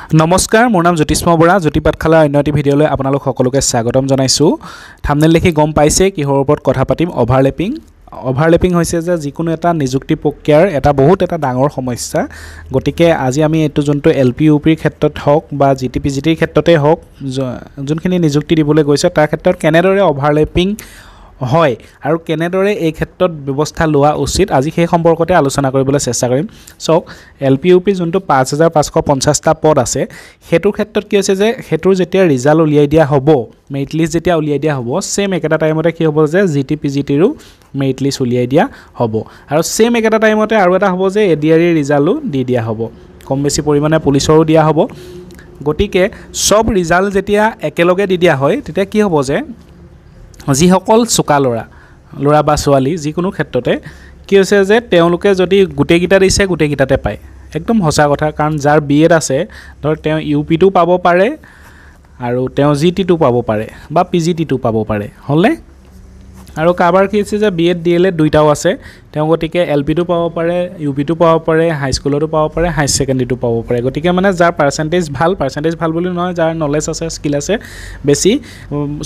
নমস্কাৰ মোৰ নাম জ্যোতিষ্ম বৰা জ্যোতি পাঠশালাৰ অন্য এটি ভিডিঅ'লৈ আপোনালোক সকলোকে স্বাগতম জনাইছোঁ থাম্বনেল দেখি গম পাইছে কিহৰ ওপৰত কথা পাতিম অভাৰলেপিং হৈছে যে যিকোনো এটা নিযুক্তি প্ৰক্ৰিয়াৰ এটা বহুত এটা ডাঙৰ সমস্যা গতিকে আজি আমি এটো যোনটো এলপি ইউপিৰ ক্ষেত্ৰত হওক বা জিটিপিজিটিৰ ক্ষেত্ৰতে হওক যোনখিনি নিযুক্তি দিবলৈ গৈছে তাৰ ক্ষেত্ৰত কেনেদৰে অভাৰলেপিং হয় আৰু কেনেদৰে এই ক্ষেত্ৰত ব্যৱস্থা লোৱা উচিত আজি সেই সম্পৰ্কতে আলোচনা কৰিবলৈ চেষ্টা কৰিম সক এলপি ইউপি যোনটো 5550টা পদ আছে হেতুৰ ক্ষেত্ৰত কি হৈছে যে হেতুৰ যেতিয়া ৰিজাল্ট উলিয়াই দিয়া হ'ব মেৰিট লিষ্ট যেতিয়া উলিয়াই দিয়া হ'ব সেম একেটা টাইমতে কি হ'ব যে জিটিপিজিটিৰো মেৰিট লিষ্ট উলিয়াই দিয়া হ'ব আৰু সেম একেটা টাইমতে আৰু এটা হ'ব যে এডিআৰই ৰিজাল্টও দি দিয়া হ'ব কম বেছি পৰিমাণে পুলিচৰো দিয়া হ'ব গতিকে সব ৰিজাল্ট যেতিয়া একেলগে দি দিয়া হয় তেতিয়া কি হ'ব যে যিসকল চোকা ল'ৰা বা ছোৱালী যিকোনো ক্ষেত্ৰতে কি হৈছে যে তেওঁলোকে যদি গোটেইকেইটা দিছে গোটেইকেইটাতে পায় একদম সঁচা কথা কাৰণ যাৰ বিএড আছে ধৰ তেওঁ ইউপিটো পাব পাৰে আৰু তেওঁ জিটিটো পাব পাৰে বা পিজিটিটো পাব পাৰে হলে আৰু কাবাৰ কি হৈছে যে বিএড ডিএলএড দুইটাও আছে তেওঁ গতিকে এলপিটো পাব পাৰে ইউপিটো পাব পাৰে হাই স্কুলতো পাব পাৰে হাই সেকেন্ডাৰীটো পাব পাৰে গতিকে মানে যাৰ পাৰ্সেন্টেজ ভাল বুলি নহয় যাৰ নলেজ আছে স্কিল আছে বেছি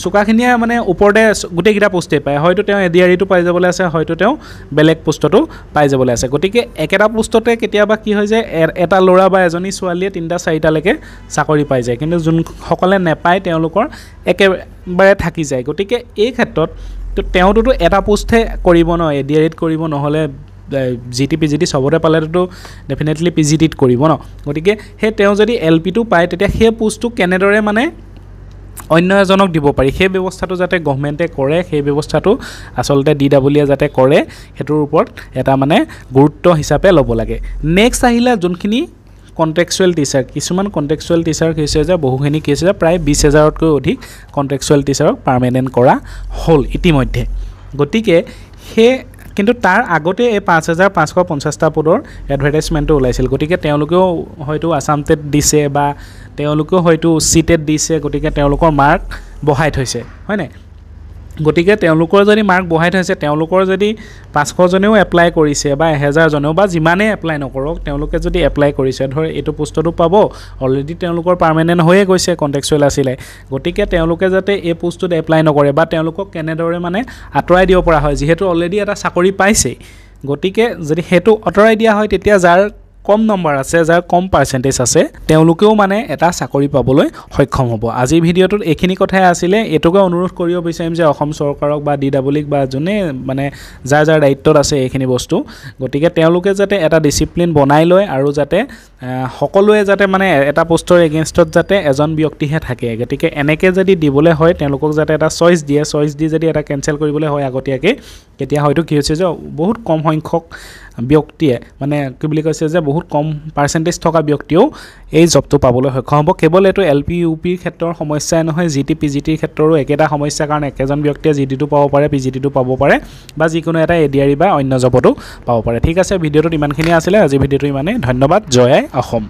সুকাখিনিয়ে মানে ওপৰতে গোটেইকেইটা পোষ্টে পায় হয়তো তেওঁ এডিআৰইটো পাই যাবলৈ আছে হয়তো তেওঁ বেলেগ পোষ্টটো পাই যাবলৈ আছে গতিকে একেটা পোষ্টতে কেতিয়াবা কি হয় যে এটা ল'ৰা বা এজনী ছোৱালীয়ে 3টা 4টা লৈকে চাকৰি পাই যায় কিন্তু যোন সকলে নেপায় তেওঁলোকৰ একেবাৰে থাকি যায় গতিকে এই ক্ষেত্ৰত তো তেওঁটো এটা পোষ্টে কৰিব ন এডিআৰইত কৰিব নহলে জিটিপিজিটি সবতে পালেতো ডেফিনেটলি পিজিটিত কৰিব ন গতিকে হে তেওঁ যদি এলপিটো পায় তেতিয়া হে পোষ্টটো কেনেদৰে মানে অন্য এজনক দিব পাৰি সেই ব্যৱস্থাটো যাতে গভৰ্ণমেণ্টে কৰে সেই ব্যৱস্থাটো আসলতে ডিডব্লিউএ যাতে কৰে হেতুৰ ওপৰত এটা মানে গুৰুত্ব হিচাপে ল'ব লাগে নেক্সট আহিলে যোনখিনি কন্ট্ৰেকচুৱেল টিচাৰ কিছুমান কন্ট্ৰেকচুৱেল টিচাৰ হৈছে যে বহুখিনি কি হৈছে প্ৰায় 20000তকৈ অধিক কন্ট্ৰেকচুৱেল টিচাৰক পাৰ্মানেন্ট কৰা হ'ল ইতিমধ্যে গতিকে হে কিন্তু তাৰ আগতে এই 5550টা পদৰ এডভাৰটাইজমেন্টটো ওলাইছিল গতিকে তেওঁলোকেও হয়তো আসাম টেট দিছে বা তেওঁলোকেও হয়তো সিটেট দিছে গতিকে তেওঁলোকৰ মাৰ্ক বহাই থৈছে হয় নাই গতিকে তেওঁলোকৰ যদি মাৰ্ক বহাই থৈছে তেওঁলোকৰ যদি 500 জনেও এপ্লাই কৰিছে বা 1000 জনেও বা যিমানে এপ্লাই নকৰক তেওঁলোকে যদি এপ্লাই কৰিছে ধৰ এটো পোষ্টটো পাব অলৰেডি তেওঁলোকৰ পাৰ্মানেন্ট হৈয়ে গৈছে কন্ট্ৰেকচুৱেল আছিলে গতিকে তেওঁলোকে যাতে এই পোষ্টটোত এপ্লাই নকৰে বা তেওঁলোকক কেনেদৰে মানে আতৰাই দিব পৰা হয় যিহেতু অলৰেডি এটা চাকৰি পাইছে গতিকে যদি হেতু আতৰাই দিয়া হয় তেতিয়া যাৰ কম নম্বৰ আছে যাৰ কম পাৰ্সেন্টেজ আছে তেওঁলোকেও মানে এটা চাকৰি পাবলৈ সক্ষম হ'ব আজি ভিডিঅ'টোত এইখিনি কথাই আছিল এটোকে অনুৰোধ কৰিব বিচাৰিম যে অসম চৰকাৰক বা ডিডব্লিউক বা জনে মানে যাৰ দায়িত্বত আছে এইখিনি বস্তু গতিকে তেওঁলোকে যাতে এটা ডিসিপ্লিন বনাই লয় আৰু যাতে সকলোৱে যাতে মানে এটা পোষ্টৰ এগেইনষ্টত যাতে এজন ব্যক্তিহে থাকে গতিকে এনেকে যদি দিবলৈ হয় তেওঁলোকক যাতে এটা চইচ দি যদি এটা কেনসেল কৰিবলৈ হয় আগতীয়াকে কেতিয়া হয়তো কি হৈছে যে বহুত কম সংখ্যক ব্যক্তিয়ে মানে কি বুলি কৈছে যে বহুত কম পাৰ্সেন্টেজ থকা ব্যক্তিও এই জবটো পাবলৈ সক্ষম হ'ব কেৱল এটো এলপি ইউপিৰ ক্ষেত্ৰৰ সমস্যা নহয় জিটিপিজিটিৰ ক্ষেত্ৰৰো একেটা সমস্যা কাৰণ একেজন ব্যক্তিয়ে জিটিটো পাব পাৰে পিজিটিটো পাব পাৰে বা যিকোনো এটা এডিআৰই বা অন্য জবতো পাব পাৰে ঠিক আছে ভিডিঅ'টোত ইমানখিনি আছিল আজি ভিডিঅ'টো ইমানে ধন্যবাদ জয় আই অসম